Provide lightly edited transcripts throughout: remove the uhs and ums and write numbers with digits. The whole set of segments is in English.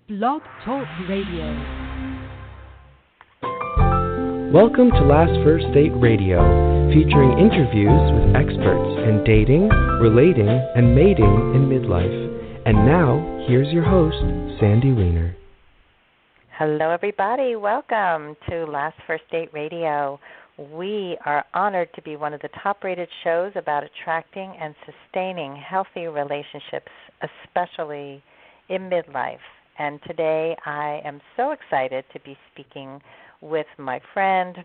Blog Talk Radio. Welcome to Last First Date Radio, featuring interviews with experts in dating, relating, and mating in midlife. And now, here's your host, Sandy Weiner. Hello, everybody. Welcome to Last First Date Radio. We are honored to be one of the top-rated shows about attracting and sustaining healthy relationships, especially in midlife. And today I am so excited to be speaking with my friend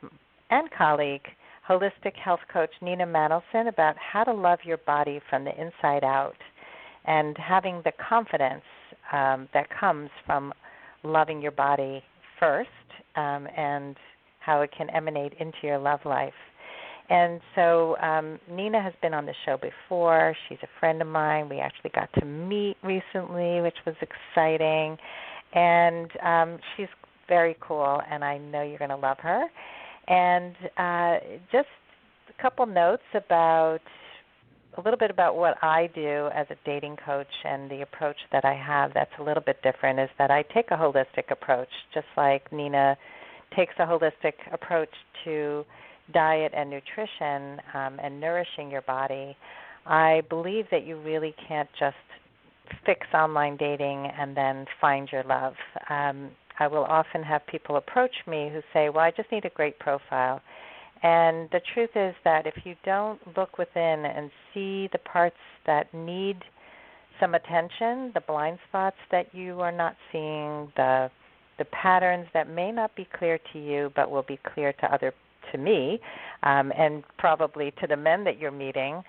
and colleague, holistic health coach Nina Manolson, about how to love your body from the inside out and having the confidence that comes from loving your body first and how it can emanate into your love life. And so Nina has been on the show before. She's a friend of mine. We actually got to meet recently, which was exciting. And she's very cool, and I know you're going to love her. And just a couple notes about a little bit about what I do as a dating coach and the approach that I have that's a little bit different is that I take a holistic approach, just like Nina takes a holistic approach to diet and nutrition and nourishing your body. I believe that you really can't just fix online dating and then find your love. I will often have people approach me who say, well, I just need a great profile. And the truth is that if you don't look within and see the parts that need some attention, the blind spots that you are not seeing, the patterns that may not be clear to you but will be clear to me, and probably to the men that you're meeting,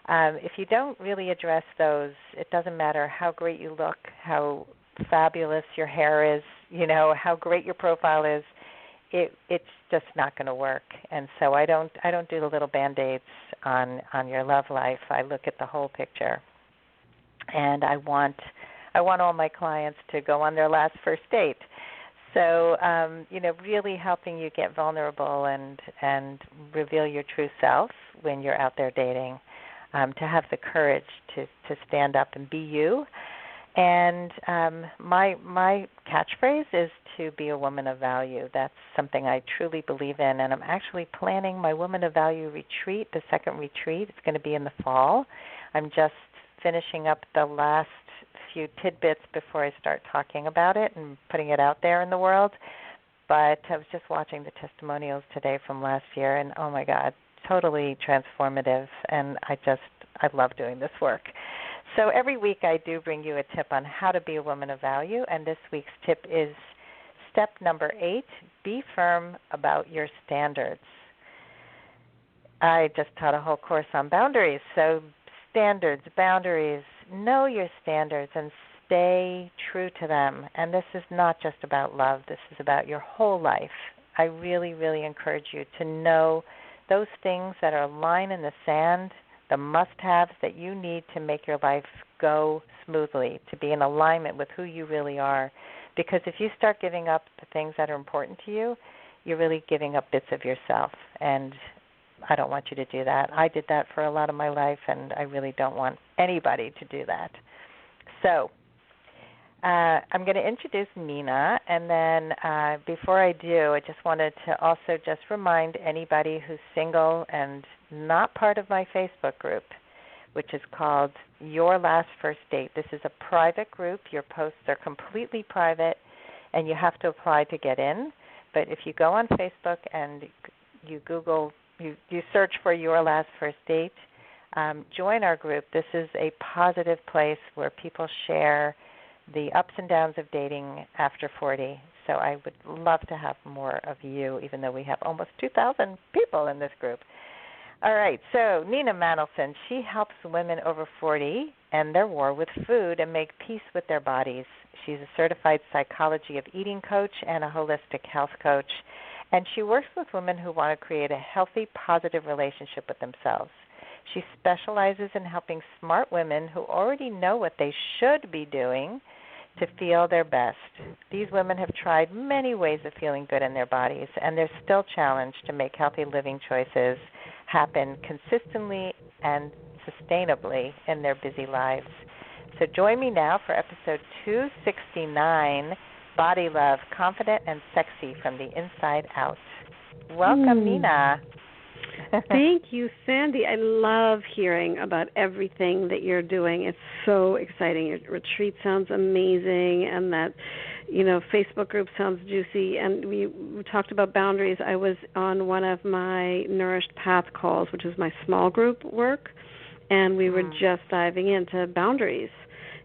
if you don't really address those, it doesn't matter how great you look, how fabulous your hair is, how great your profile is, it's just not going to work. And so I don't do the little Band-Aids on your love life. I look at the whole picture. And I want all my clients to go on their last first date. So, really helping you get vulnerable and reveal your true self when you're out there dating, to have the courage to stand up and be you. And my catchphrase is to be a woman of value. That's something I truly believe in, and I'm actually planning my Woman of Value retreat, the second retreat. It's going to be in the fall. I'm just finishing up the last few tidbits before I start talking about it and putting it out there in the world. But I was just watching the testimonials today from last year, and oh my God, totally transformative, and I love doing this work. So every week I do bring you a tip on how to be a woman of value, and this week's tip is step number 8, be firm about your standards. I just taught a whole course on boundaries, so standards, boundaries, know your standards and stay true to them. And this is not just about love. This is about your whole life. I really, really encourage you to know those things that are a line in the sand, the must-haves that you need to make your life go smoothly, to be in alignment with who you really are. Because if you start giving up the things that are important to you, you're really giving up bits of yourself. And I don't want you to do that. I did that for a lot of my life, and I really don't want anybody to do that. So I'm going to introduce Nina, and then before I do, I just wanted to also just remind anybody who's single and not part of my Facebook group, which is called Your Last First Date. This is a private group. Your posts are completely private, and you have to apply to get in. But if you go on Facebook and you Google, you search for Your Last First Date, join our group. This is a positive place where people share the ups and downs of dating after 40. So I would love to have more of you, even though we have almost 2,000 people in this group. All right, so Nina Manolson, she helps women over 40 end their war with food and make peace with their bodies. She's a certified psychology of eating coach and a holistic health coach, and she works with women who want to create a healthy, positive relationship with themselves. She specializes in helping smart women who already know what they should be doing to feel their best. These women have tried many ways of feeling good in their bodies, and they're still challenged to make healthy living choices happen consistently and sustainably in their busy lives. So So join me now for episode 269, Body Love, Confident and Sexy from the Inside Out. Welcome, Nina. Thank you, Sandy. I love hearing about everything that you're doing. It's so exciting. Your retreat sounds amazing, and that, Facebook group sounds juicy. And we talked about boundaries. I was on one of my Nourished Path calls, which is my small group work, and we were just diving into boundaries,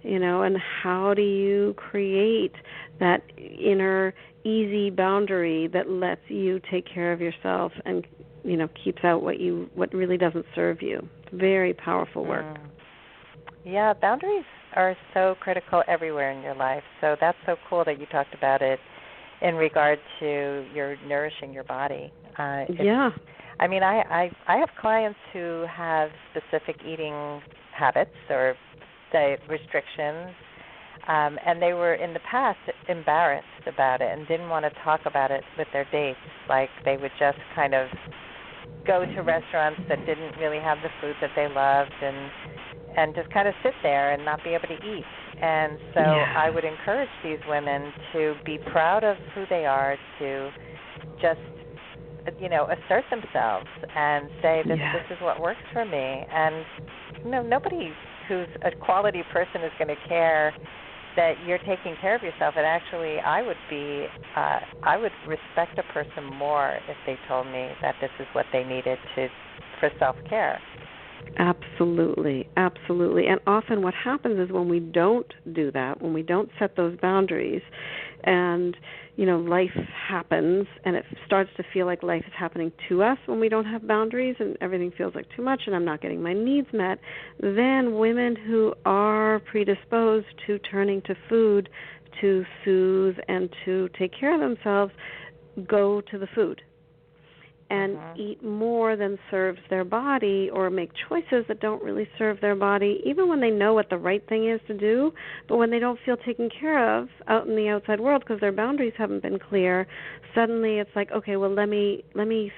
and how do you create that inner easy boundary that lets you take care of yourself and keeps out what really doesn't serve you. It's very powerful work. Yeah, boundaries are so critical everywhere in your life. So that's so cool that you talked about it in regard to your nourishing your body. Yeah. I mean, I have clients who have specific eating habits or diet restrictions, and they were in the past embarrassed about it and didn't want to talk about it with their dates. Like they would just kind of go to restaurants that didn't really have the food that they loved and just kind of sit there and not be able to eat. And so I would encourage these women to be proud of who they are, to just, assert themselves and say this is what works for me. And, nobody who's a quality person is going to care that you're taking care of yourself. And actually, I would respect a person more if they told me that this is what they needed for self-care. Absolutely, absolutely. And often what happens is when we don't do that, when we don't set those boundaries, and life happens, and it starts to feel like life is happening to us when we don't have boundaries, and everything feels like too much, and I'm not getting my needs met, then women who are predisposed to turning to food to soothe and to take care of themselves go to the food and eat more than serves their body, or make choices that don't really serve their body, even when they know what the right thing is to do, but when they don't feel taken care of out in the outside world because their boundaries haven't been clear, suddenly it's like, okay, well, let me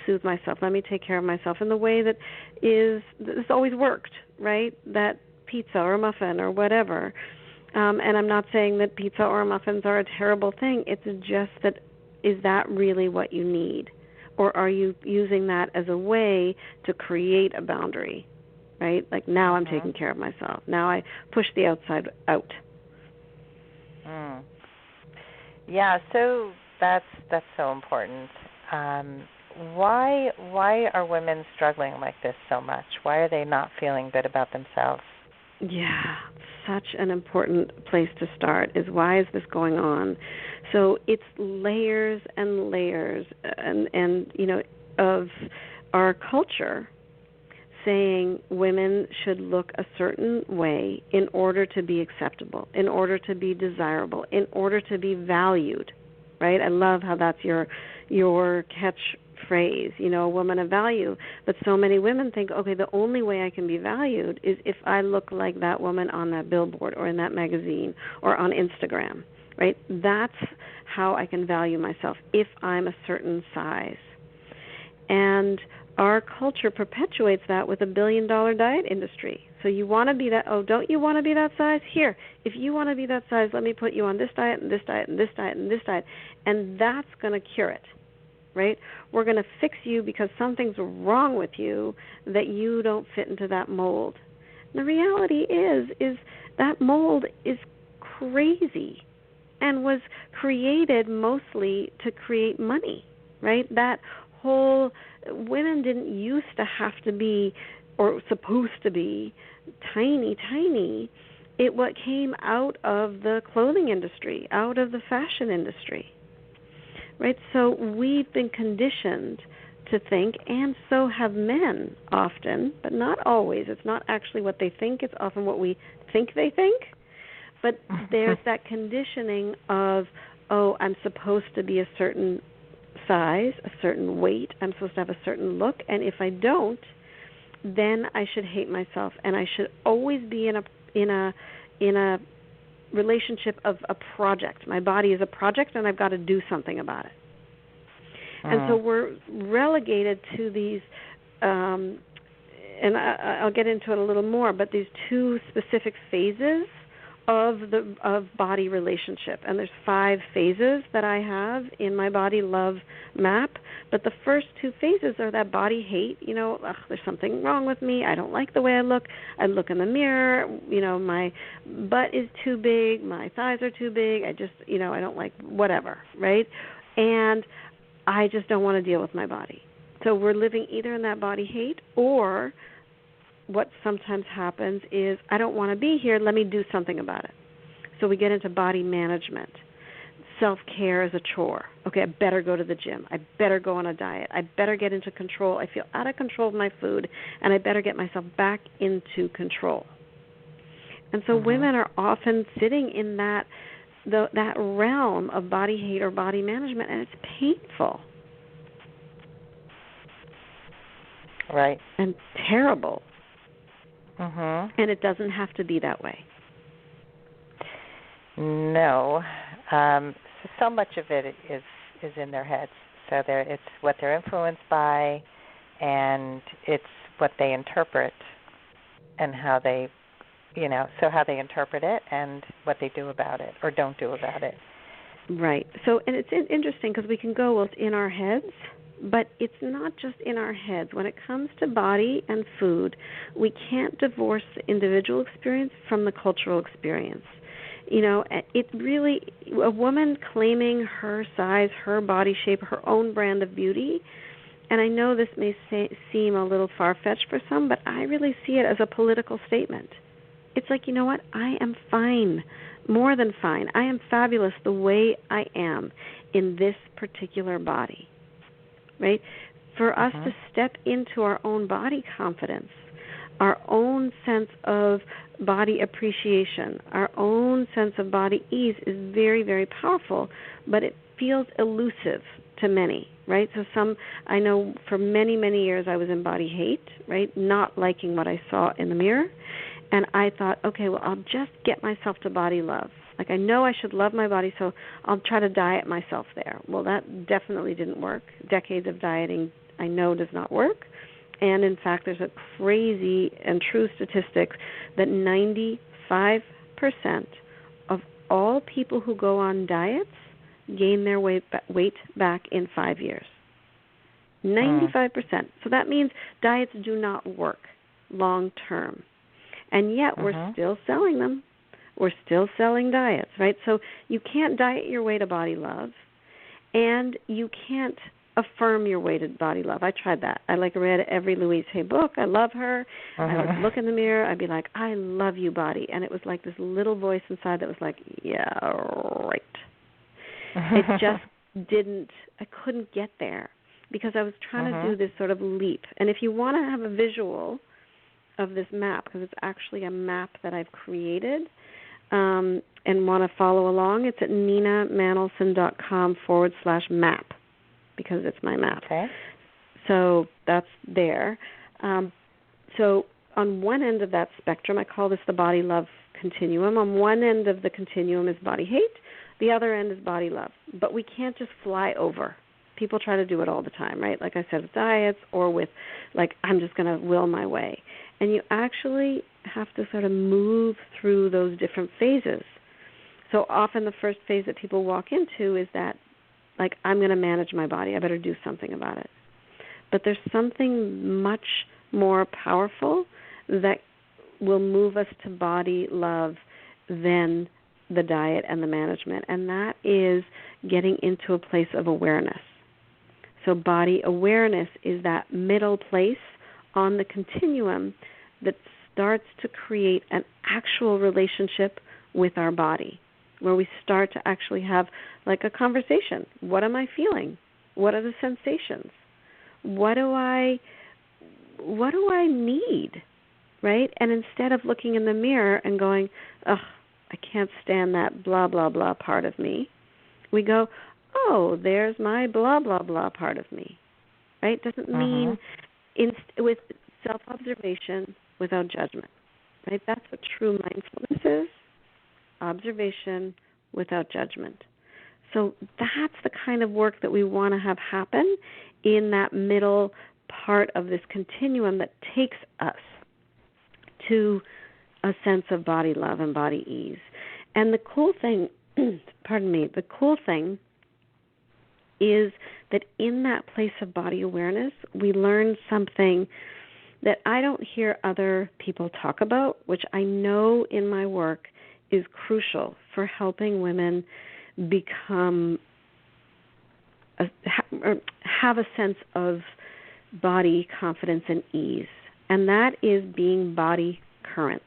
soothe myself, let me take care of myself in the way that this always worked, right? That pizza or a muffin or whatever. And I'm not saying that pizza or muffins are a terrible thing. It's just that, is that really what you need? Or are you using that as a way to create a boundary, right? Like, now I'm taking care of myself. Now I push the outside out. Yeah, so that's so important. Why are women struggling like this so much? Why are they not feeling good about themselves? Yeah, such an important place to start is, why is this going on? So it's layers and layers and of our culture saying women should look a certain way in order to be acceptable, in order to be desirable, in order to be valued, right? I love how that's your catchphrase, a woman of value. But so many women think, okay, the only way I can be valued is if I look like that woman on that billboard or in that magazine or on Instagram, right? That's how I can value myself, if I'm a certain size. And our culture perpetuates that with $1 billion diet industry. So you want to be that, don't you want to be that size? Here, if you want to be that size, let me put you on this diet and this diet and this diet and this diet. And that's going to cure it, right? We're going to fix you because something's wrong with you, that you don't fit into that mold. And the reality is that mold is crazy and was created mostly to create money, right? That whole, women didn't used to have to be, or supposed to be, tiny. It what came out of the clothing industry, out of the fashion industry, right? So we've been conditioned to think, and so have men often, but not always. It's not actually what they think. It's often what we think they think. But there's that conditioning of, I'm supposed to be a certain size, a certain weight. I'm supposed to have a certain look, and if I don't, then I should hate myself, and I should always be in a relationship of a project. My body is a project, and I've got to do something about it. And so we're relegated to these, and I'll get into it a little more, but these two specific phases of body relationship. And there's 5 phases that I have in my body love map. But the first 2 phases are that body hate. There's something wrong with me. I don't like the way I look. I look in the mirror. My butt is too big. My thighs are too big. I just, I don't like whatever, right? And I just don't want to deal with my body. So we're living either in that body hate, or what sometimes happens is, I don't want to be here, let me do something about it. So we get into body management. Self-care is a chore. Okay, I better go to the gym. I better go on a diet. I better get into control. I feel out of control of my food, and I better get myself back into control. And so women are often sitting in that realm of body hate or body management, and it's painful. Right. And terrible. Mm-hmm. And it doesn't have to be that way. No. So much of it is in their heads. So it's what they're influenced by, and it's what they interpret, and how they, how they interpret it and what they do about it or don't do about it. Right. So, and it's interesting because we can go, well, it's in our heads. But it's not just in our heads. When it comes to body and food, we can't divorce the individual experience from the cultural experience. It really, a woman claiming her size, her body shape, her own brand of beauty, and I know this may seem a little far-fetched for some, but I really see it as a political statement. It's like, you know what, I am fine, more than fine. I am fabulous the way I am in this particular body. Right? For us to step into our own body confidence, our own sense of body appreciation, our own sense of body ease is very, very powerful, but it feels elusive to many, right? So I know for many, many years I was in body hate, right? Not liking what I saw in the mirror. And I thought, okay, well, I'll just get myself to body love. Like, I know I should love my body, so I'll try to diet myself there. Well, that definitely didn't work. Decades of dieting, I know, does not work. And, in fact, there's a crazy and true statistic that 95% of all people who go on diets gain their weight back in 5 years. 95%. So that means diets do not work long term. And yet we're still selling them. We're still selling diets, right? So you can't diet your way to body love, and you can't affirm your way to body love. I tried that. I read every Louise Hay book. I love her. I would look in the mirror. I'd be like, I love you, body. And it was like this little voice inside that was like, yeah, right. It just I couldn't get there because I was trying to do this sort of leap. And if you want to have a visual of this map, because it's actually a map that I've created, and want to follow along, it's at ninamanolson.com/map, because it's my map. Okay. So that's there. So on one end of that spectrum, I call this the body love continuum. On one end of the continuum is body hate. The other end is body love. But we can't just fly over. People try to do it all the time, right? Like I said, with diets or with, I'm just going to will my way. And you actually have to sort of move through those different phases. So often the first phase that people walk into is that, I'm going to manage my body. I better do something about it. But there's something much more powerful that will move us to body love than the diet and the management, and that is getting into a place of awareness. So body awareness is that middle place on the continuum that starts to create an actual relationship with our body, where we start to actually have a conversation. What am I feeling? What are the sensations? What do I need? Right? And instead of looking in the mirror and going, ugh, I can't stand that blah, blah, blah part of me, we go, oh, there's my blah, blah, blah part of me. Right? Doesn't mean with self-observation without judgment. Right? That's what true mindfulness is. Observation without judgment. So that's the kind of work that we want to have happen in that middle part of this continuum that takes us to a sense of body love and body ease. And the cool thing, the cool thing is that in that place of body awareness, we learn something that I don't hear other people talk about, which I know in my work is crucial for helping women become have a sense of body confidence and ease, and that is being body current.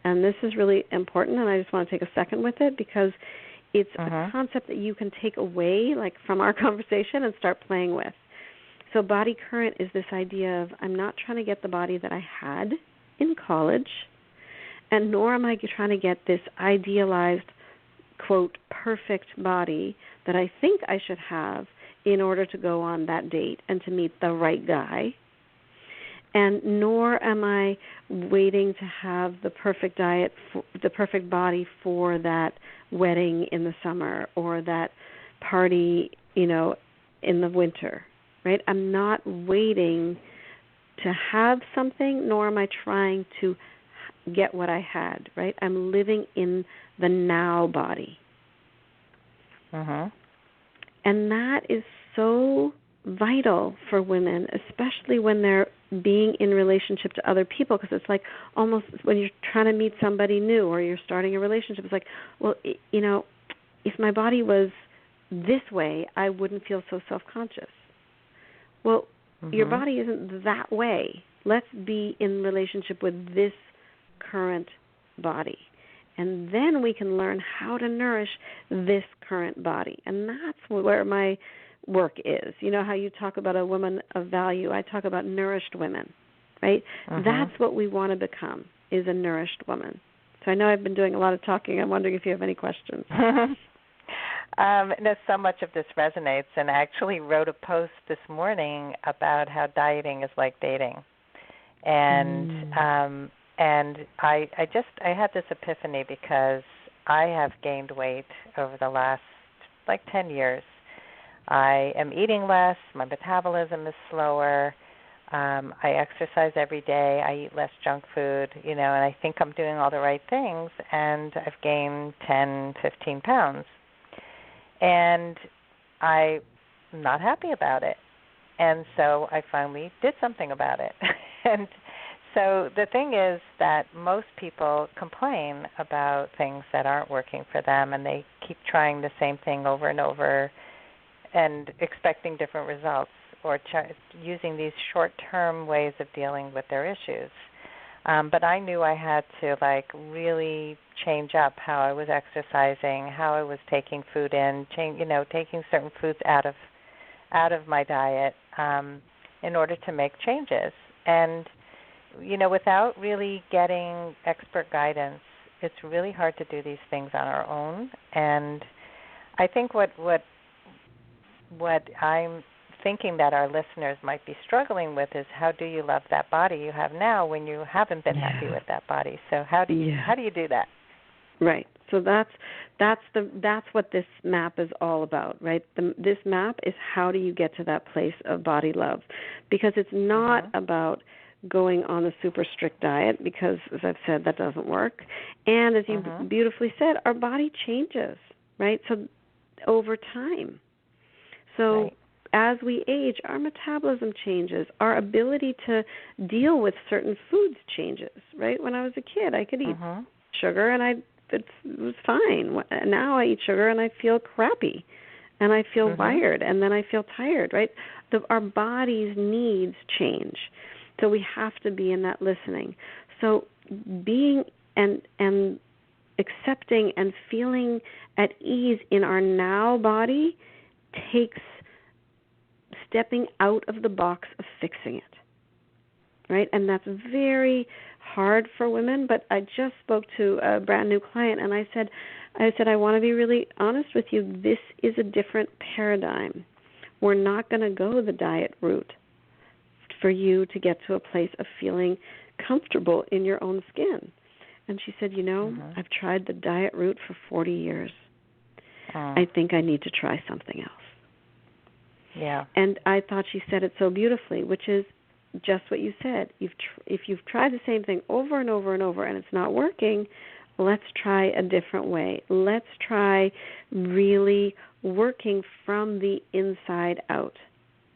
And this is really important, and I just want to take a second with it because it's a concept that you can take away, like from our conversation, and start playing with. So body current is this idea of I'm not trying to get the body that I had in college, and nor am I trying to get this idealized, quote, perfect body that I think I should have in order to go on that date and to meet the right guy. And nor am I waiting to have the perfect diet, the perfect body for that wedding in the summer or that party, in the winter, right? I'm not waiting to have something, nor am I trying to get what I had, right? I'm living in the now body. And that is so vital for women, especially when they're being in relationship to other people, because it's like almost when you're trying to meet somebody new or you're starting a relationship, it's like, well, if my body was this way, I wouldn't feel so self-conscious. Well, your body isn't that way. Let's be in relationship with this current body. And then we can learn how to nourish this current body. And that's where my work is. You know how you talk about a woman of value, I talk about nourished women, right? That's what we want to become, is a nourished woman. So I know I've been doing a lot of talking. I'm wondering if you have any questions. So much of this resonates, and I actually wrote a post this morning about how dieting is like dating. And I had this epiphany because I have gained weight over the last 10 years. I am eating less, my metabolism is slower, I exercise every day, I eat less junk food, and I think I'm doing all the right things, and I've gained 10, 15 pounds. And I'm not happy about it. And so I finally did something about it. And so the thing is that most people complain about things that aren't working for them, and they keep trying the same thing over and over and expecting different results, or using these short-term ways of dealing with their issues. But I knew I had to really change up how I was exercising, how I was taking food in, taking certain foods out of my diet in order to make changes. And without really getting expert guidance, it's really hard to do these things on our own. And I think what I'm thinking that our listeners might be struggling with is, how do you love that body you have now when you haven't been happy with that body? So how do you do that? Right. So that's what this map is all about, right? This map is how do you get to that place of body love, because it's not about going on a super strict diet, because, as I've said, that doesn't work. And as you beautifully said, our body changes, right? So over time. So as we age, our metabolism changes. Our ability to deal with certain foods changes, right? When I was a kid, I could eat sugar and it was fine. Now I eat sugar and I feel crappy and I feel wired, and then I feel tired, right? Our body's needs change. So we have to be in that listening. So being and accepting and feeling at ease in our now body takes stepping out of the box of fixing it, right? And that's very hard for women, but I just spoke to a brand new client, and I said, I want to be really honest with you. This is a different paradigm. We're not going to go the diet route for you to get to a place of feeling comfortable in your own skin. And she said, I've tried the diet route for 40 years. I think I need to try something else. Yeah. And I thought she said it so beautifully, which is just what you said. If you've tried the same thing over and over and over and it's not working, let's try a different way. Let's try really working from the inside out,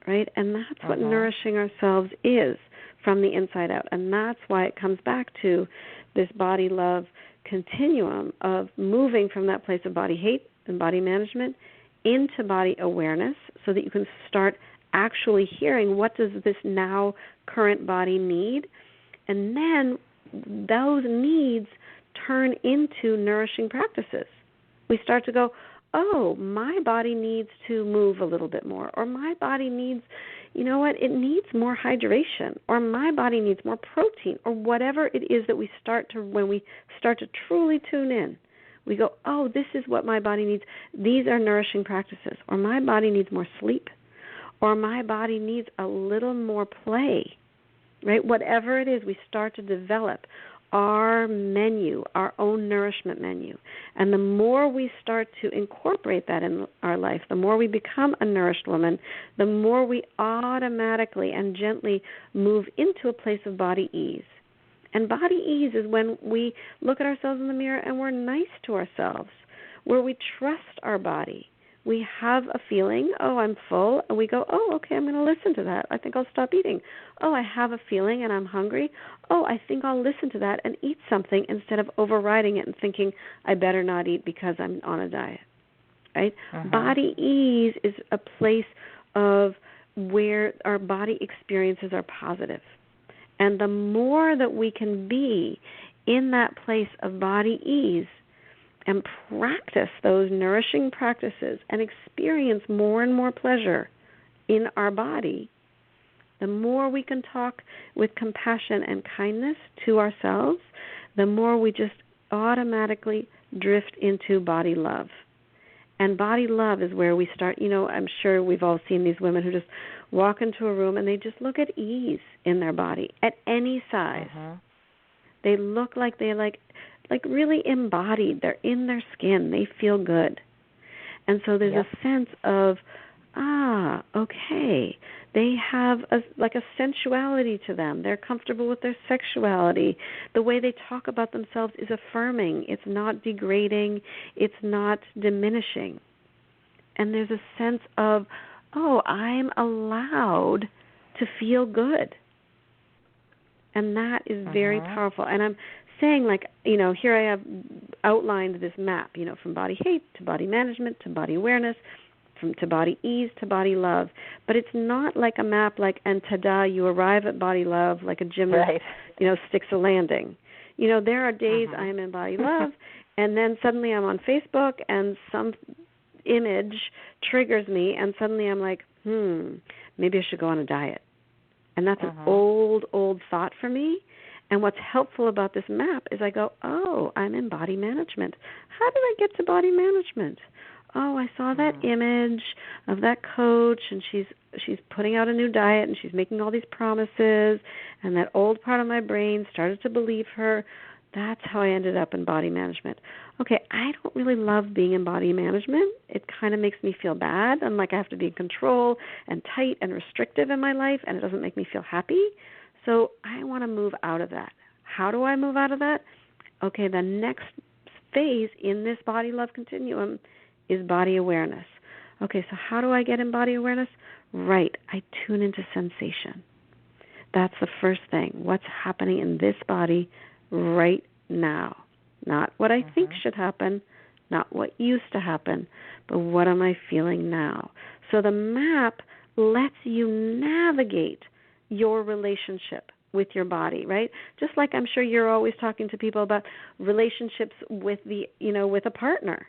right? And that's what nourishing ourselves is, from the inside out. And that's why it comes back to this body love continuum of moving from that place of body hate and body management into body awareness, so that you can start actually hearing, what does this now current body need? And then those needs turn into nourishing practices. We start to go, oh, my body needs to move a little bit more, or my body needs, you know what, it needs more hydration, or my body needs more protein, or whatever it is that we start to, when we start to truly tune in, we go, oh, this is what my body needs. These are nourishing practices. Or my body needs more sleep, or my body needs a little more play, right? Whatever it is, we start to develop our menu, our own nourishment menu. And the more we start to incorporate that in our life, the more we become a nourished woman, the more we automatically and gently move into a place of body ease. And body ease is when we look at ourselves in the mirror and we're nice to ourselves, where we trust our body. We have a feeling, oh, I'm full, and we go, oh, okay, I'm going to listen to that. I think I'll stop eating. Oh, I have a feeling and I'm hungry. Oh, I think I'll listen to that and eat something instead of overriding it and thinking I better not eat because I'm on a diet, right? Body ease is a place of where our body experiences are positive. And the more that we can be in that place of body ease and practice those nourishing practices and experience more and more pleasure in our body, the more we can talk with compassion and kindness to ourselves, the more we just automatically drift into body love. And body love is where we start, you know, I'm sure we've all seen these women who just walk into a room and they just look at ease in their body at any size. They look like they like really embodied. They're in their skin. They feel good. And so there's a sense of, okay, they have a sensuality to them. They're comfortable with their sexuality. The way they talk about themselves is affirming. It's not degrading. It's not diminishing. And there's a sense of, oh, I'm allowed to feel good. And that is very powerful. And I'm saying, like, you know, here I have outlined this map, you know, from body hate to body management to body awareness, to body ease to body love. But it's not like a map like, and ta-da, you arrive at body love like a gymnast, you know, sticks a landing. You know, there are days I am in body love, and then suddenly I'm on Facebook and some image triggers me, and suddenly I'm like, maybe I should go on a diet. And that's an old thought for me. And what's helpful about this map is I go, oh, I'm in body management. How did I get to body management? Oh, I saw that image of that coach, and she's putting out a new diet, and she's making all these promises, and that old part of my brain started to believe her. That's how I ended up in body management. Okay, I don't really love being in body management. It kind of makes me feel bad, and like I have to be in control and tight and restrictive in my life, and it doesn't make me feel happy. So I want to move out of that. How do I move out of that? Okay, the next phase in this body love continuum is body awareness. Okay, so how do I get in body awareness? Right, I tune into sensation. That's the first thing. What's happening in this body right now? Not what I think should happen, not what used to happen, but what am I feeling now? So the map lets you navigate your relationship with your body, right? Just like I'm sure you're always talking to people about relationships with with a partner.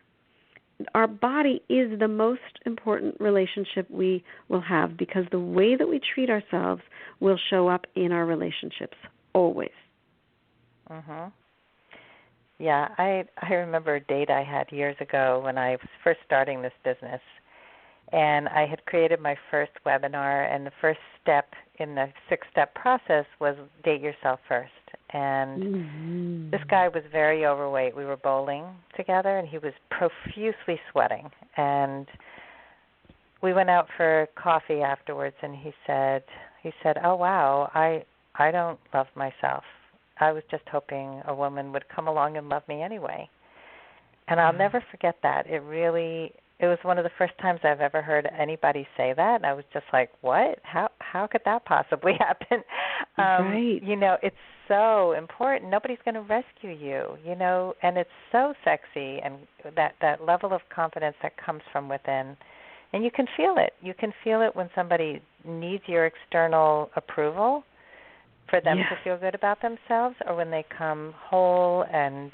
Our body is the most important relationship we will have, because the way that we treat ourselves will show up in our relationships always. Yeah, I remember a date I had years ago when I was first starting this business, and I had created my first webinar, and the first step in the 6-step process was date yourself first. And this guy was very overweight. We were bowling together, and he was profusely sweating. And we went out for coffee afterwards, and he said, "Oh wow, I don't love myself. I was just hoping a woman would come along and love me anyway. And I'll never forget that. It was one of the first times I've ever heard anybody say that. And I was just like, what? How could that possibly happen? Right. It's so important. Nobody's going to rescue you, and it's so sexy, and that level of confidence that comes from within. And you can feel it. You can feel it when somebody needs your external approval for them to feel good about themselves, or when they come whole and,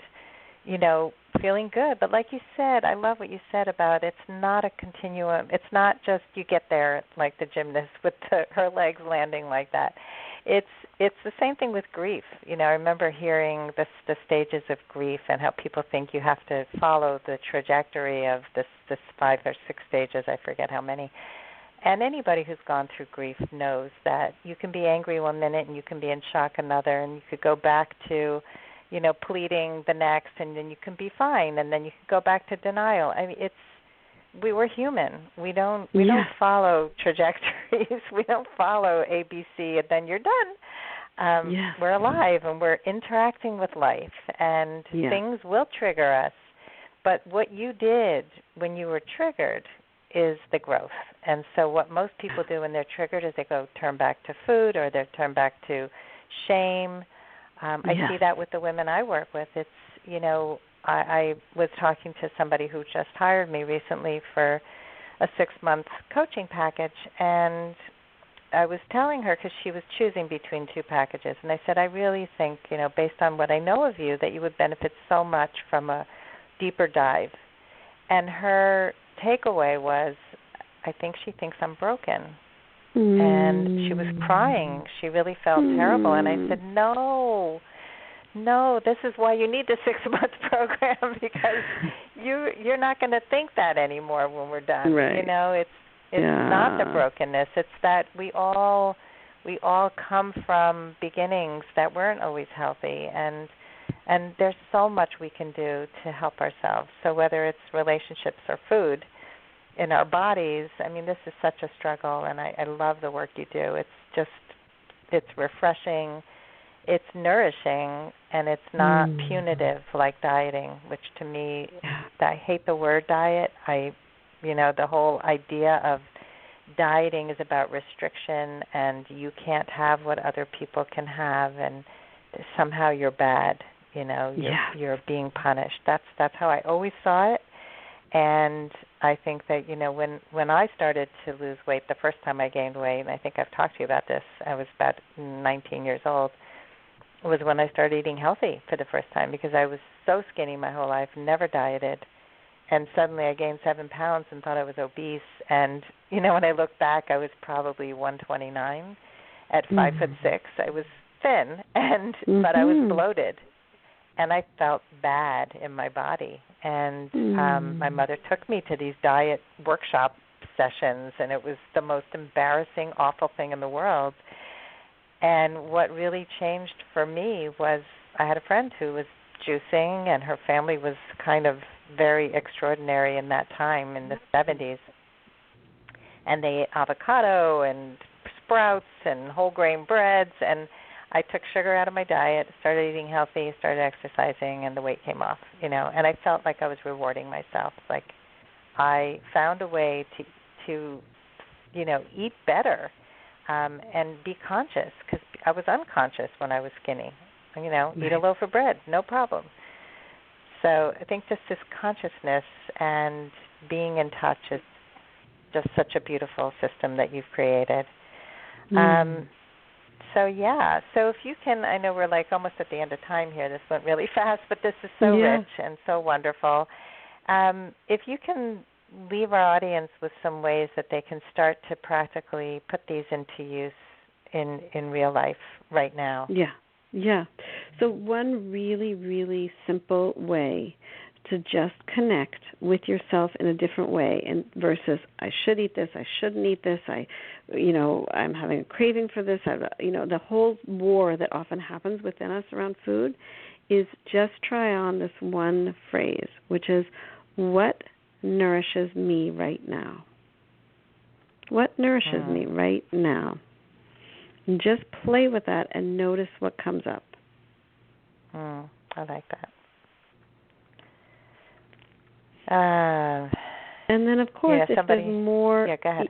feeling good. But like you said, I love what you said about it's not a continuum. It's not just you get there like the gymnast with her legs landing like that. It's the same thing with grief. I remember hearing the stages of grief and how people think you have to follow the trajectory of this 5 or 6 stages, I forget how many. And anybody who's gone through grief knows that you can be angry one minute and you can be in shock another, and you could go back to, pleading the next, and then you can be fine, and then you can go back to denial. I mean, we're human. We don't follow trajectories. We don't follow ABC and then you're done. We're alive and we're interacting with life, and things will trigger us. But what you did when you were triggered is the growth. And so what most people do when they're triggered is they go turn back to food, or they turn back to shame. I see that with the women I work with. It's, I was talking to somebody who just hired me recently for a 6-month coaching package, and I was telling her, because she was choosing between 2 packages, and I said, I really think, based on what I know of you, that you would benefit so much from a deeper dive. And her takeaway was, I think she thinks I'm broken. And she was crying. She really felt terrible. And I said, no, this is why you need the 6-month program, because you're not going to think that anymore when we're done. Right. It's not the brokenness. It's that we all come from beginnings that weren't always healthy, and there's so much we can do to help ourselves. So whether it's relationships or food, in our bodies, I mean, this is such a struggle, and I love the work you do. It's refreshing, it's nourishing, and it's not punitive like dieting, which to me, I hate the word diet. The whole idea of dieting is about restriction, and you can't have what other people can have, and somehow you're bad. You're being punished. That's how I always saw it. And I think that, when I started to lose weight, the first time I gained weight, and I think I've talked to you about this, I was about 19 years old, was when I started eating healthy for the first time, because I was so skinny my whole life, never dieted. And suddenly I gained 7 pounds and thought I was obese. And, when I look back, I was probably 129 at 5'6". I was thin, but I was bloated. And I felt bad in my body. And my mother took me to these diet workshop sessions, and it was the most embarrassing, awful thing in the world. And what really changed for me was I had a friend who was juicing, and her family was kind of very extraordinary in that time, in the 70s. And they ate avocado and sprouts and whole grain breads, and I took sugar out of my diet, started eating healthy, started exercising, and the weight came off, and I felt like I was rewarding myself. Like I found a way to eat better and be conscious, because I was unconscious when I was skinny. Eat a loaf of bread, no problem. So I think just this consciousness and being in touch is just such a beautiful system that you've created. So if you can, I know we're like almost at the end of time here. This went really fast, but this is so rich and so wonderful. If you can leave our audience with some ways that they can start to practically put these into use in real life right now. Yeah. So one really, really simple way to just connect with yourself in a different way, and versus I should eat this, I shouldn't eat this, I'm having a craving for this, the whole war that often happens within us around food, is just try on this one phrase, which is, what nourishes me right now? What nourishes me right now? And just play with that and notice what comes up. I like that. And then, of course, if there's more... Yeah, go ahead.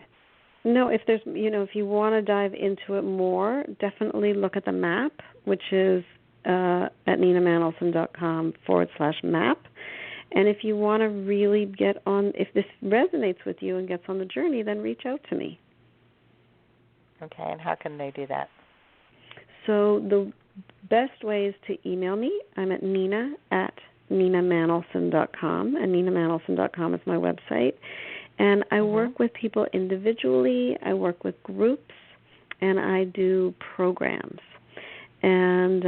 No, if there's, if you want to dive into it more, definitely look at the map, which is at ninamanolson.com/map. And if you want to really get on, if this resonates with you and gets on the journey, then reach out to me. Okay, and how can they do that? So the best way is to email me. I'm at nina@ninamanolson.com, and ninamanolson.com is my website. And I work with people individually, I work with groups, and I do programs. And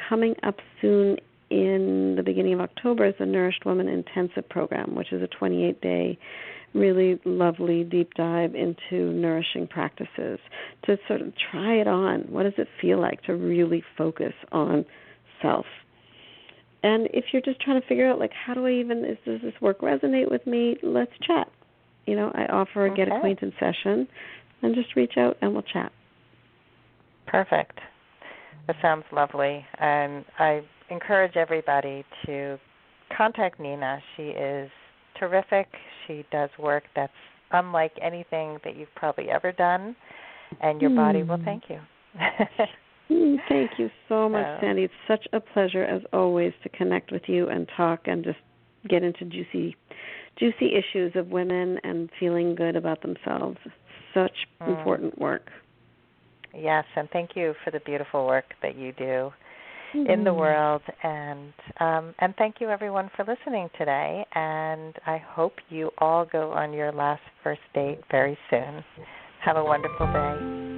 coming up soon in the beginning of October is the Nourished Woman Intensive Program, which is a 28-day, really lovely deep dive into nourishing practices to sort of try it on. What does it feel like to really focus on self? And if you're just trying to figure out, like, how do I even, does this work resonate with me? Let's chat. I offer a get acquainted session, and just reach out and we'll chat. Perfect. That sounds lovely. And I encourage everybody to contact Nina. She is terrific. She does work that's unlike anything that you've probably ever done, and your body will thank you. Thank you so much, Sandy. It's such a pleasure, as always, to connect with you and talk and just get into juicy issues of women and feeling good about themselves. Such important work. Yes, and thank you for the beautiful work that you do in the world. And thank you, everyone, for listening today. And I hope you all go on your last first date very soon. Have a wonderful day.